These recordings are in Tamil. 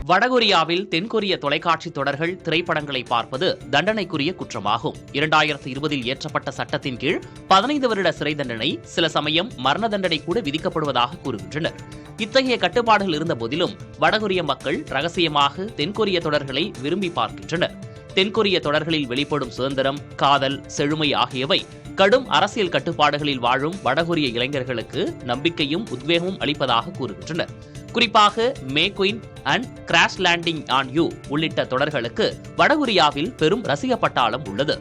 வடகொரியாவில் தென்கொரிய தொலைக்காட்சி தொடர்கள், திரைப்படங்களை பார்ப்பது தண்டனைக்குரிய குற்றமாகும். 2020 இயற்றப்பட்ட சட்டத்தின் கீழ் 15 வருட சிறை தண்டனை, சில சமயம் மரண தண்டனை கூட விதிக்கப்படுவதாக கூறுகின்றனர். இத்தகைய கட்டுப்பாடுகள் இருந்த போதிலும் வடகொரிய மக்கள் ரகசியமாக தென்கொரிய தொடர்களை விரும்பி பார்க்கின்றனர். தென்கொரிய தொடர்களில் வெளிப்படும் சுதந்திரம், காதல், செழுமை ஆகியவை கடும் அரசியல் கட்டுப்பாடுகளில் வாழும் வடகொரிய இளைஞர்களுக்கு நம்பிக்கையும் உத்வேகமும் அளிப்பதாக கூறுகின்றனர். குறிப்பாக May Queen and crash landing on you உள்ளிட்ட தொடர்களுக்கு வடகொரியாவில் பெரும் ரசிக பட்டாளம் உள்ளது.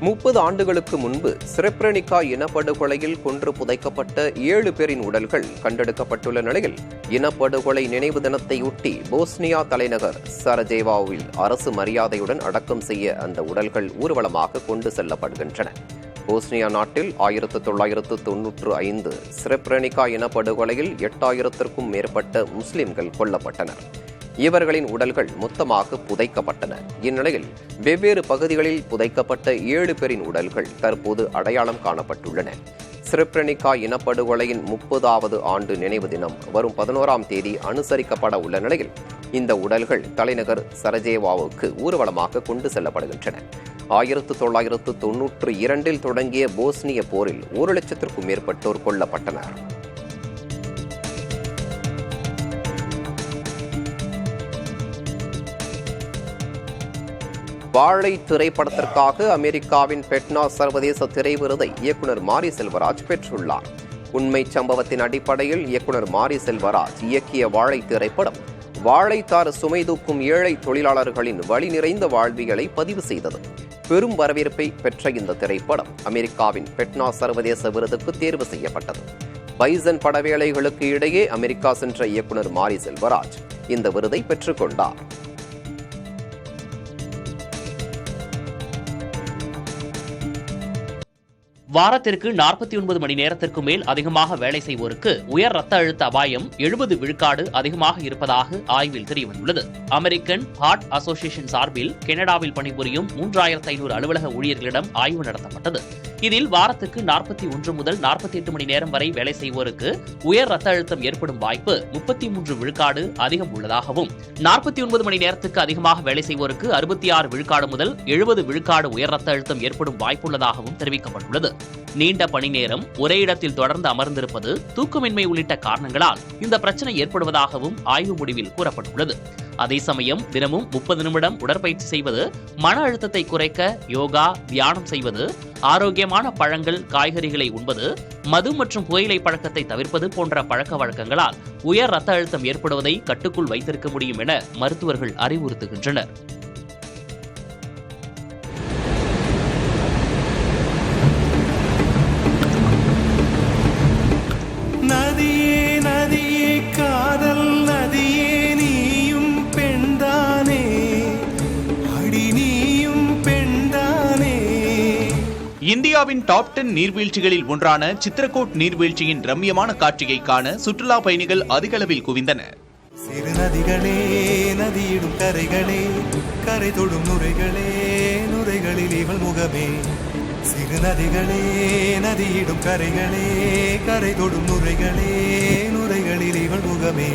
30 ஆண்டுகளுக்கு முன்பு ஸ்ரெப்ரெனிகா இனப்படுகொலையில் கொன்று புதைக்கப்பட்ட 7 பேரின் உடல்கள் கண்டெடுக்கப்பட்டுள்ள நிலையில் இனப்படுகொலை நினைவு தினத்தையொட்டி போஸ்னியா தலைநகர் சரஜேவாவில் அரசு மரியாதையுடன் அடக்கம் செய்ய அந்த உடல்கள் ஊர்வலமாக கொண்டு செல்லப்படுகின்றன. போஸ்னியா நாட்டில் 1995 ஸ்ரெப்ரெனிகா இனப்படுகொலையில் 8000க்கும் மேற்பட்ட முஸ்லிம்கள் கொல்லப்பட்டனர். இவர்களின் உடல்கள் மொத்தமாக புதைக்கப்பட்டன. இந்நிலையில் வெவ்வேறு பகுதிகளில் புதைக்கப்பட்ட 7 பேரின் உடல்கள் தற்போது அடையாளம் காணப்பட்டுள்ளன. ஸ்ரெப்ரெனிகா இனப்படுகொலையின் 30வது ஆண்டு நினைவு தினம் வரும் 11ஆம் தேதி அனுசரிக்கப்பட உள்ள நிலையில் இந்த உடல்கள் தலைநகர் சரஜேவாவுக்கு ஊர்வலமாக கொண்டு செல்லப்படுகின்றன. 1992 தொடங்கிய போஸ்னிய போரில் 1 லட்சத்திற்கும் மேற்பட்டோர் கொல்லப்பட்டனர். வாழை திரைப்படத்திற்காக அமெரிக்காவின் பெட்னா சர்வதேச திரை விருதை இயக்குனர் மாரி செல்வராஜ் பெற்றுள்ளார். உண்மை சம்பவத்தின் அடிப்படையில் இயக்குனர் மாரி செல்வராஜ் இயக்கிய வாழை திரைப்படம் வாழைத்தார் சுமை தூக்கும் ஏழை தொழிலாளர்களின் வழி நிறைந்த வாழ்வியலை பதிவு செய்தது. பெரும் வரவேற்பை பெற்ற இந்த திரைப்படம் அமெரிக்காவின் பெட்னா சர்வதேச விருதுக்கு தேர்வு செய்யப்பட்டது. பைசன் படவேளைகளுக்கு இடையே அமெரிக்கா சென்ற இயக்குனர் மாரி செல்வராஜ் இந்த விருதை பெற்றுக் கொண்டார். வாரத்திற்கு 49 மணி நேரத்திற்கு மேல் அதிகமாக வேலை செய்வோருக்கு உயர் ரத்த அழுத்த அபாயம் 70 விழுக்காடு அதிகமாக இருப்பதாக ஆய்வில் தெரியவந்துள்ளது. அமெரிக்கன் ஹார்ட் அசோசியேஷன் சார்பில் கனடாவில் பணிபுரியும் 3500 அலுவலக ஊழியர்களிடம் ஆய்வு நடத்தப்பட்டது. இதில் வாரத்துக்கு 41 முதல் 48 மணி நேரம் வரை வேலை செய்வோருக்கு உயர் ரத்த அழுத்தம் ஏற்படும் வாய்ப்பு 33 விழுக்காடு அதிகம் உள்ளதாகவும், 49 மணி நேரத்துக்கு அதிகமாக வேலை செய்வோருக்கு 66 விழுக்காடு முதல் 70 விழுக்காடு உயர் ரத்த அழுத்தம் ஏற்படும் வாய்ப்புள்ளதாகவும் தெரிவிக்கப்பட்டுள்ளது. நீண்ட பணி நேரம், ஒரே இடத்தில் தொடர்ந்து அமர்ந்திருப்பது, தூக்கமின்மை உள்ளிட்ட காரணங்களால் இந்த பிரச்சனை ஏற்படுவதாகவும் ஆய்வு முடிவில் கூறப்பட்டுள்ளது. அதே சமயம் தினமும் 30 நிமிடம் உடற்பயிற்சி செய்வது, மன அழுத்தத்தை குறைக்க யோகா, தியானம் செய்வது, ஆரோக்கியமான பழங்கள், காய்கறிகளை உண்பது, மது மற்றும் புகையிலை பழக்கத்தை தவிர்ப்பது போன்ற பழக்க வழக்கங்களால் உயர் ரத்த அழுத்தம் ஏற்படுவதை கட்டுக்குள் வைத்திருக்க முடியும் என மருத்துவர்கள் அறிவுறுத்துகின்றனர். இந்தியாவின் டாப் 10 நீர்வீழ்ச்சிகளில் ஒன்றான சித்ரகோட் நீர்வீழ்ச்சியின் ரம்யமான காட்சியை காண சுற்றுலா பயணிகள் அதிக அளவில் குவிந்தனர். சிறு நதிகளே, நதியிடும் கரைகளே, கரை தொடும் நுரைகளே, நுரைகளில் இவள் முகமே. சிறு நதிகளே, நதியிடும் கரைகளே, கரை தொடும் நுரைகளே, நுரைகளில் இவள் முகமே.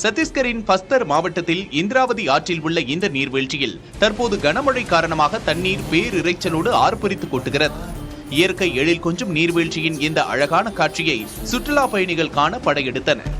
சத்தீஸ்கரின் பஸ்தர் மாவட்டத்தில் இந்திராவதி ஆற்றில் உள்ள இந்த நீர்வீழ்ச்சியில் தற்போது கனமழை காரணமாக தண்ணீர் பேரிரைச்சலோடு ஆர்ப்பரித்து கொட்டுகிறது. இயற்கை எழில் கொஞ்சம் நீர்வீழ்ச்சியின் இந்த அழகான காட்சியை சுற்றுலா பயணிகள் காண படையெடுத்தனர்.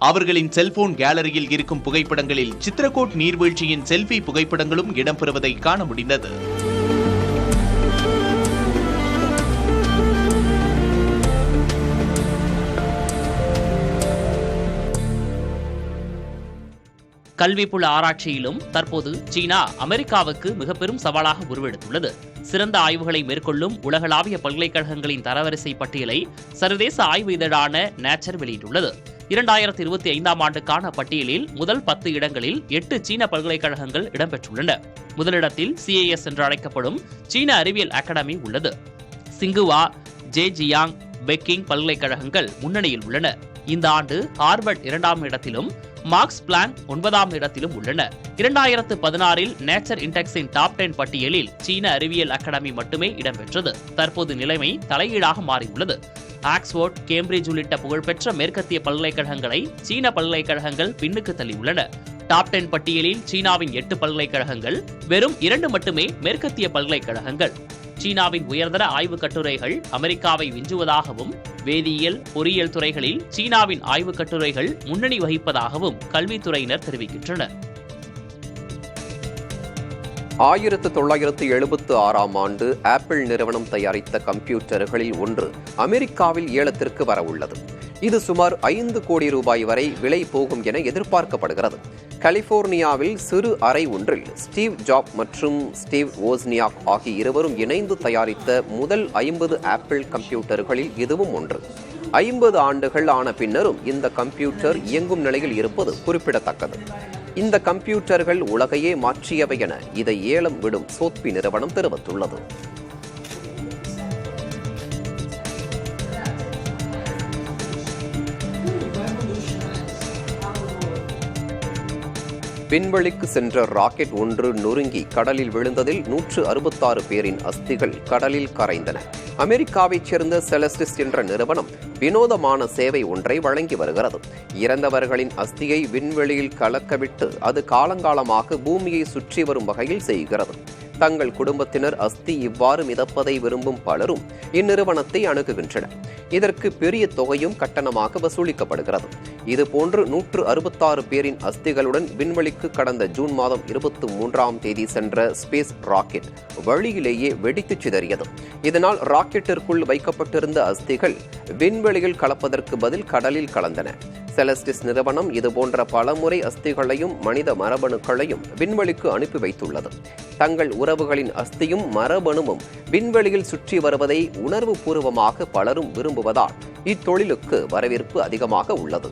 அவர்களின் செல்போன் கேலரியில் இருக்கும் புகைப்படங்களில் சித்ரகோட் நீர்வீழ்ச்சியின் செல்ஃபி புகைப்படங்களும் இடம்பெறுவதை காண முடிந்தது. கல்விப்புல ஆராய்ச்சியிலும் தற்போது சீனா அமெரிக்காவுக்கு மிக பெரும் சவாலாக உருவெடுத்துள்ளது. சிறந்த ஆய்வுகளை மேற்கொள்ளும் உலகளாவிய பல்கலைக்கழகங்களின் தரவரிசை பட்டியலை சர்வதேச ஆய்வு இதழான நேச்சர் வெளியிட்டுள்ளது. 2025ஆம் ஆண்டுக்கான பட்டியலில் முதல் 10 இடங்களில் 8 சீன பல்கலைக்கழகங்கள் இடம்பெற்றுள்ளன. முதலிடத்தில் CIS என்று அழைக்கப்படும் சீன அறிவியல் அகாடமி உள்ளது. சிங்குவா, ஜேஜியாங், பெக்கிங் பல்கலைக்கழகங்கள் முன்னணியில் உள்ளன. இந்த ஆண்டு ஹார்வர்ட் 2ஆம் இடத்திலும் மார்க்ஸ் பிளாங்க் 9ஆம் இடத்திலும் உள்ளன. 2016 நேச்சர் இண்டெக்ஸின் டாப் 10 பட்டியலில் சீன அறிவியல் அகாடமி மட்டுமே இடம்பெற்றது. தற்போது நிலைமை தலைகீழாக மாறியுள்ளது. ஆக்ஸ்போர்ட், கேம்பிரிட்ஜ் உள்ளிட்ட புகழ்பெற்ற மேற்கத்திய பல்கலைக்கழகங்களை சீன பல்கலைக்கழகங்கள் பின்னுக்கு தள்ளியுள்ளன. டாப் 10 பட்டியலில் சீனாவின் 8 பல்கலைக்கழகங்கள், வெறும் 2 மட்டுமே மேற்கத்திய பல்கலைக்கழகங்கள். சீனாவின் உயர்தர ஆய்வுக் கட்டுரைகள் அமெரிக்காவை விஞ்சுவதாகவும், வேதியியல், பொறியியல் துறைகளில் சீனாவின் ஆய்வுக் கட்டுரைகள் முன்னணி வகிப்பதாகவும் கல்வித்துறையினர் தெரிவிக்கின்றனர். 1976ஆம் ஆண்டு ஆப்பிள் நிறுவனம் தயாரித்த கம்ப்யூட்டர்களில் ஒன்று அமெரிக்காவில் ஏலத்திற்கு வரவுள்ளது. இது சுமார் 5 கோடி ரூபாய் வரை விலை போகும் என எதிர்பார்க்கப்படுகிறது. கலிபோர்னியாவில் சிறு அறை ஒன்றில் ஸ்டீவ் ஜாப் மற்றும் ஸ்டீவ் வோஸ்னியாக் ஆகிய இருவரும் இணைந்து தயாரித்த முதல் 50 ஆப்பிள் கம்ப்யூட்டர்களில் இதுவும் ஒன்று. 50 ஆண்டுகள் ஆன பின்னரும் இந்த கம்ப்யூட்டர் இயங்கும் நிலையில் இருப்பது குறிப்பிடத்தக்கது. இந்த கம்ப்யூட்டர்கள் உலகையே மாற்றியவை என இதை ஏலம் விடும் சோத்பி நிறுவனம் தெரிவித்துள்ளது. விண்வெளிக்கு சென்ற ராக்கெட் ஒன்று நொறுங்கி கடலில் விழுந்ததில் 166 பேரின் அஸ்திகள் கடலில் கரைந்தன. அமெரிக்காவைச் சேர்ந்த செலஸ்டிஸ் என்ற நிறுவனம் வினோதமான சேவை ஒன்றை வழங்கி வருகிறது. இறந்தவர்களின் அஸ்தியை விண்வெளியில் கலக்கவிட்டு அது காலங்காலமாக பூமியை சுற்றி வரும் வகையில் செய்கிறது. தங்கள் குடும்பத்தினர் அஸ்தி இவ்வாறு மிதப்பதை விரும்பும் பலரும் இந்நிறுவனத்தை அணுகுகின்றனர். இதற்கு பெரிய தொகையும் கட்டணமாக வசூலிக்கப்படுகிறது. இதுபோன்று 166 பேரின் அஸ்திகளுடன் விண்வெளிக்கு கடந்த ஜூன் மாதம் 23ஆம் தேதி சென்ற ஸ்பேஸ் ராக்கெட் வழியிலேயே வெடித்து சிதறியது. இதனால் ராக்கெட்டிற்குள் வைக்கப்பட்டிருந்த அஸ்திகள் விண்வெளியில் கலப்பதற்கு பதில் கடலில் கலந்தன. செலஸ்டிஸ் நிறுவனம் இதுபோன்ற பலமுறை அஸ்திகளையும் மனித மரபணுக்களையும் விண்வெளிக்கு அனுப்பி வைத்துள்ளது. தங்கள் உறவுகளின் அஸ்தியும் மரபணுவும் விண்வெளியில் சுற்றி வருவதை உணர்வு பூர்வமாக பலரும் விரும்புவதால் இத்தொழிலுக்கு வரவேற்பு அதிகமாக உள்ளது.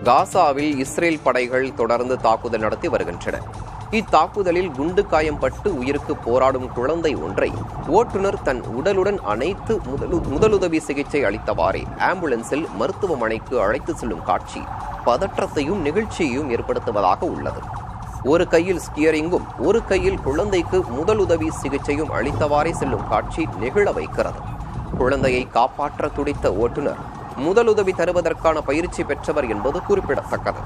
காசாவில் இஸ்ரேல் படைகள் தொடர்ந்து தாக்குதல் நடத்தி வருகின்றன. இத்தாக்குதலில் குண்டு காயம் பட்டு உயிருக்கு போராடும் குழந்தை ஒன்றை ஓட்டுநர் தன் உடலுடன் அணைத்து முதலுதவி சிகிச்சை அளித்தவாறே ஆம்புலன்ஸில் மருத்துவமனைக்கு அழைத்து செல்லும் காட்சி பதற்றத்தையும் நிகழ்ச்சியையும் ஏற்படுத்துவதாக உள்ளது. ஒரு கையில் ஸ்டியரிங்கும் ஒரு கையில் குழந்தைக்கு முதலுதவி சிகிச்சையும் அளித்தவாறே செல்லும் காட்சி நெகிழ வைக்கிறது. குழந்தையை காப்பாற்ற துடித்த ஓட்டுநர் முதலுதவி தருவதற்கான பயிற்சி பெற்றவர் என்பது குறிப்பிடத்தக்கது.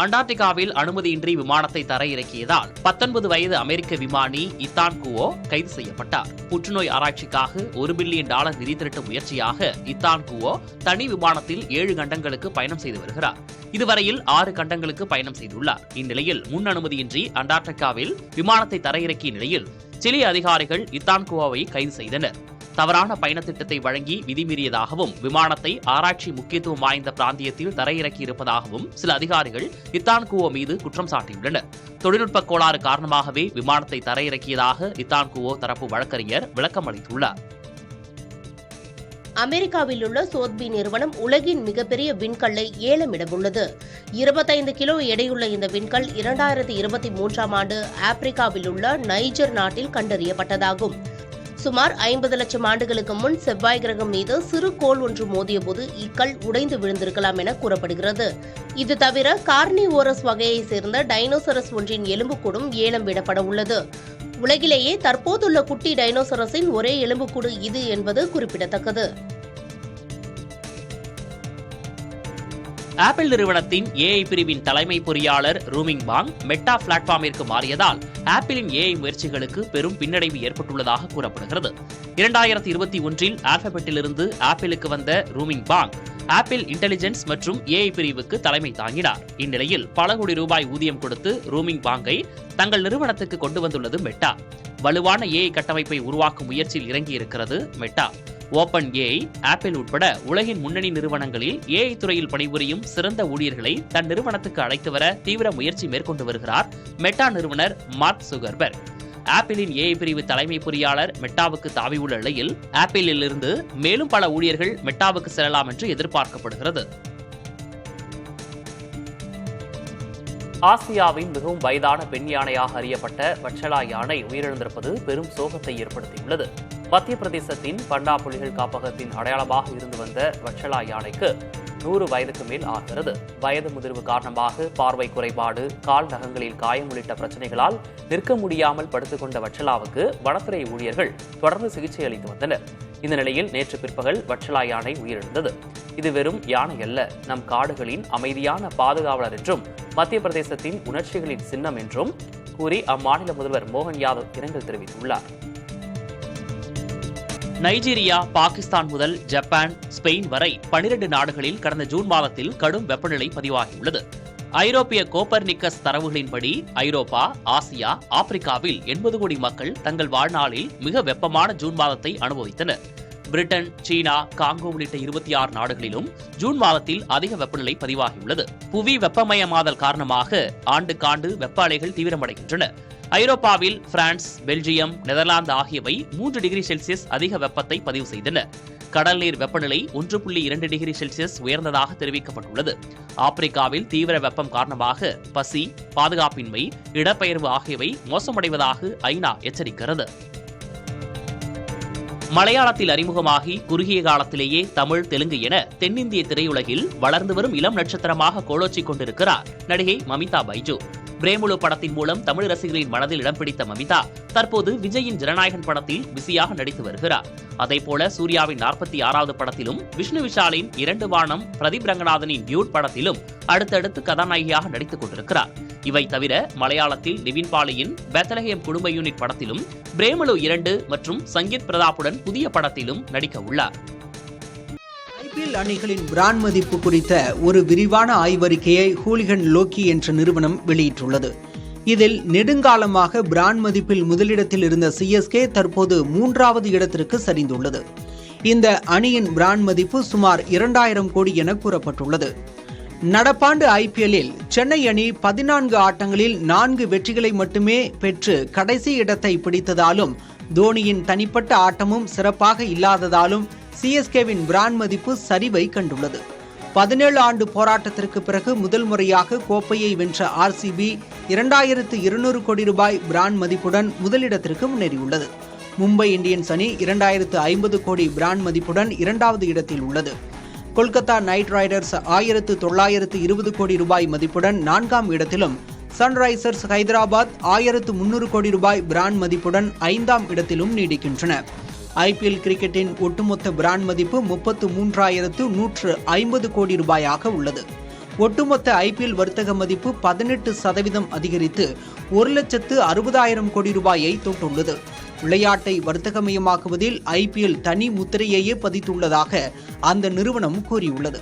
அண்டார்டிகாவில் அனுமதியின்றி விமானத்தை தரையிறக்கியதால் 19 வயது அமெரிக்க விமானி இத்தான் குவோ கைது செய்யப்பட்டார். புற்றுநோய் ஆராய்ச்சிக்காக $1 பில்லியன் நிதி திரட்டும் முயற்சியாக இத்தான் குவோ தனி விமானத்தில் 7 கண்டங்களுக்கு பயணம் செய்து வருகிறார். இதுவரையில் 6 கண்டங்களுக்கு பயணம் செய்துள்ளார். இந்நிலையில் முன் அனுமதியின்றி அண்டார்டிகாவில் விமானத்தை தரையிறக்கிய நிலையில் சிலி அதிகாரிகள் இத்தான் குவோவை கைது செய்தனர். தவறான பயணத்திட்டத்தை வழங்கி விதிமீறியதாகவும் விமானத்தை ஆராய்ச்சி முக்கியத்துவம் வாய்ந்த பிராந்தியத்தில் தரையிறக்கியிருப்பதாகவும் சில அதிகாரிகள் இத்தான் குவோ மீது குற்றம் சாட்டியுள்ளனர். தொழில்நுட்ப கோளாறு காரணமாகவே விமானத்தை தரையிறக்கியதாக இத்தான் குவோ தரப்பு வழக்கறிஞர் விளக்கம் அளித்துள்ளார். அமெரிக்காவில் உள்ள சோத்பி நிறுவனம் உலகின் மிகப்பெரிய விண்கல்லை ஏலமிடவுள்ளது. 25 கிலோ எடையுள்ள இந்த விண்கல் 2023ஆம் ஆண்டு ஆப்பிரிக்காவில் உள்ள நைஜர் நாட்டில் கண்டறியப்பட்டதாகும். சுமார் 50 லட்சம் ஆண்டுகளுக்கு முன் செவ்வாய் கிரகம் மீது சிறு கோள் ஒன்று மோதியபோது இக்கல் உடைந்து விழுந்திருக்கலாம் என கூறப்படுகிறது. இது தவிர கார்னிவோரஸ் வகையை சேர்ந்த டைனோசரஸ் ஒன்றின் எலும்புக்கூடும் ஏலம் விடப்பட உள்ளது. உலகிலேயே தற்போதுள்ள குட்டி டைனோசரஸின் ஒரே எலும்புக்கூடு இது என்பது குறிப்பிடத்தக்கது. ஆப்பிள் நிறுவனத்தின் ஏஐ பிரிவின் தலைமை பொறியாளர் ரூமிங் பாங் மெட்டா பிளாட்ஃபார்மிற்கு மாறியதால் ஆப்பிளின் ஏஐ முயற்சிகளுக்கு பெரும் பின்னடைவு ஏற்பட்டுள்ளதாக கூறப்படுகிறது. 2021இல் ஆல்பபெட்டிலிருந்து ஆப்பிளுக்கு வந்த ரூமிங் பாங் ஆப்பிள் இன்டெலிஜென்ஸ் மற்றும் ஏஐ பிரிவுக்கு தலைமை தாங்கினார். இந்நிலையில் பல கோடி ரூபாய் ஊதியம் கொடுத்து ரூமிங் பாங்கை தங்கள் நிறுவனத்துக்கு கொண்டு வந்துள்ளது மெட்டா. வலுவான ஏஐ கட்டமைப்பை உருவாக்கும் முயற்சியில் இறங்கியிருக்கிறது மெட்டா. ஓபன் ஏஐ, ஆப்பிள் உட்பட உலகின் முன்னணி நிறுவனங்களில் ஏஐ துறையில் பணிபுரியும் சிறந்த ஊழியர்களை தன் நிறுவனத்துக்கு அழைத்து வர தீவிர முயற்சி மேற்கொண்டு வருகிறார் மெட்டா நிறுவனர் மார்க் சுகர்பர்க். ஆப்பிளின் ஏஐ பிரிவு தலைமை பொறியாளர் மெட்டாவுக்கு தாவியுள்ள நிலையில் ஆப்பிளில் இருந்து மேலும் பல ஊழியர்கள் மெட்டாவுக்கு செல்லலாம் என்று எதிர்பார்க்கப்படுகிறது. ஆசியாவின் மிகவும் வயதான பெண் யானையாக அறியப்பட்ட வட்சலா யானை உயிரிழந்திருப்பது பெரும் சோகத்தை ஏற்படுத்தியுள்ளது. மத்திய பிரதேசத்தின் பண்டா புலிகள் காப்பகத்தின் அடையாளமாக இருந்து வந்த வட்சலா யானைக்கு 100 வயதுக்கு மேல் ஆகிறது. வயது முதிர்வு காரணமாக பார்வை குறைபாடு, கால் நகங்களில் காயம் உள்ளிட்ட பிரச்சனைகளால் நிற்க முடியாமல் படுத்துக் கொண்ட வட்சலாவுக்கு வனத்துறை ஊழியர்கள் தொடர்ந்து சிகிச்சை அளித்து வந்தனர். இந்த நிலையில் நேற்று பிற்பகல் வட்சலா யானை உயிரிழந்தது. இது வெறும் யானை அல்ல, நம் காடுகளின் அமைதியான பாதுகாவலர் என்றும் மத்திய பிரதேசத்தின் உணர்ச்சிகளின் சின்னம் என்றும் கூறி அம்மாநில முதல்வர் மோகன் யாதவ் இரங்கல் தெரிவித்துள்ளார். நைஜீரியா, பாகிஸ்தான் முதல் ஜப்பான், ஸ்பெயின் வரை 12 நாடுகளில் கடந்த ஜூன் மாதத்தில் கடும் வெப்பநிலை பதிவாகியுள்ளது. ஐரோப்பிய கோப்பர்னிக்கஸ் தரவுகளின்படி ஐரோப்பா, ஆசியா, ஆப்பிரிக்காவில் 80 கோடி மக்கள் தங்கள் வாழ்நாளில் மிக வெப்பமான ஜூன் மாதத்தை அனுபவித்தனர். பிரிட்டன், சீனா, காங்கோ உள்ளிட்ட 26 நாடுகளிலும் ஜூன் மாதத்தில் அதிக வெப்பநிலை பதிவாகியுள்ளது. புவி வெப்பமயமாதல் காரணமாக ஆண்டுக்காண்டு வெப்ப அலைகள் தீவிரமடைகின்றன. ஐரோப்பாவில் பிரான்ஸ், பெல்ஜியம், நெதர்லாந்து ஆகியவை 3 டிகிரி செல்சியஸ் அதிக வெப்பத்தை பதிவு செய்தன. கடல் நீர் வெப்பநிலை 1.2 டிகிரி செல்சியஸ் உயர்ந்ததாக தெரிவிக்கப்பட்டுள்ளது. ஆப்பிரிக்காவில் தீவிர வெப்பம் காரணமாக பசி, பாதுகாப்பின்மை, இடப்பெயர்வு ஆகியவை மோசமடைவதாக ஐநா எச்சரிக்கிறது. மலையாளத்தில் அறிமுகமாகி குறுகிய காலத்திலேயே தமிழ், தெலுங்கு என தென்னிந்திய திரையுலகில் வளர்ந்து வரும் இளம் நட்சத்திரமாக கோலோச்சிக் கொண்டிருக்கிறார் நடிகை மமிதா பைஜு. பிரேமுலு படத்தின் மூலம் தமிழ் ரசிகர்களின் மனதில் இடம் பிடித்த மமிதா தற்போது விஜயின் ஜனநாயகன் படத்தில் பிஸியாக நடித்து வருகிறார். அதேபோல சூர்யாவின் 46வது படத்திலும், விஷ்ணு விஷாலின் 2 வானம், பிரதீப் ரங்கநாதனின் டியூட் படத்திலும் அடுத்தடுத்து கதாநாயகியாக நடித்துக் கொண்டிருக்கிறார். இவை தவிர மலையாளத்தில் நிவின் பாலியின் பெத்லஹேம் குடும்ப யூனிட் படத்திலும், பிரேமுலு 2 மற்றும் சங்கீத் பிரதாப்புடன் புதிய படத்திலும் நடிக்க உள்ளார். ஐபிஎல் அணிகளின் பிராண்ட் மதிப்பு குறித்த ஒரு விரிவான ஆய்வறிக்கையை ஹூலிகன் லோக்கி என்ற நிறுவனம் வெளியிட்டுள்ளது. இதில் நெடுங்காலமாக பிராண்ட் மதிப்பில் முதலிடத்தில் இருந்த சிஎஸ்கே தற்போது 3வது இடத்திற்கு சரிந்துள்ளது. இந்த அணியின் பிராண்ட் மதிப்பு சுமார் 2000 கோடி என கூறப்பட்டுள்ளது. நடப்பாண்டு ஐபிஎல்லில் சென்னை அணி 14 ஆட்டங்களில் 4 வெற்றிகளை மட்டுமே பெற்று கடைசி இடத்தை பிடித்ததாலும், தோனியின் தனிப்பட்ட ஆட்டமும் சிறப்பாக இல்லாததாலும் சிஎஸ்கேவின் பிராண்ட் மதிப்பு சரிவை கண்டுள்ளது. 17 ஆண்டு போராட்டத்திற்கு பிறகு முதல் முறையாக கோப்பையை வென்ற ஆர்சிபி 2200 கோடி ரூபாய் பிராண்ட் மதிப்புடன் முதலிடத்திற்கு முன்னேறியுள்ளது. மும்பை இந்தியன்ஸ் அணி 2050 கோடி பிராண்ட் மதிப்புடன் 2வது இடத்தில் உள்ளது. கொல்கத்தா நைட் ரைடர்ஸ் 1920 கோடி ரூபாய் மதிப்புடன் 4ஆம் இடத்திலும், சன்ரைசர்ஸ் ஹைதராபாத் 1300 கோடி ரூபாய் பிராண்ட் மதிப்புடன் 5ஆம் இடத்திலும் நீடிக்கின்றன. ஐபிஎல் கிரிக்கெட்டின் ஒட்டுமொத்த பிராண்ட் மதிப்பு 33,150 கோடி ரூபாயாக உள்ளது. ஒட்டுமொத்த ஐபிஎல் வர்த்தக மதிப்பு 18% அதிகரித்து 1,60,000 கோடி ரூபாயை தொட்டுள்ளது. விளையாட்டை வர்த்தகமயமாக்குவதில் ஐபிஎல் தனி முத்திரையையே பதித்துள்ளதாக அந்த நிறுவனம் கூறியுள்ளது.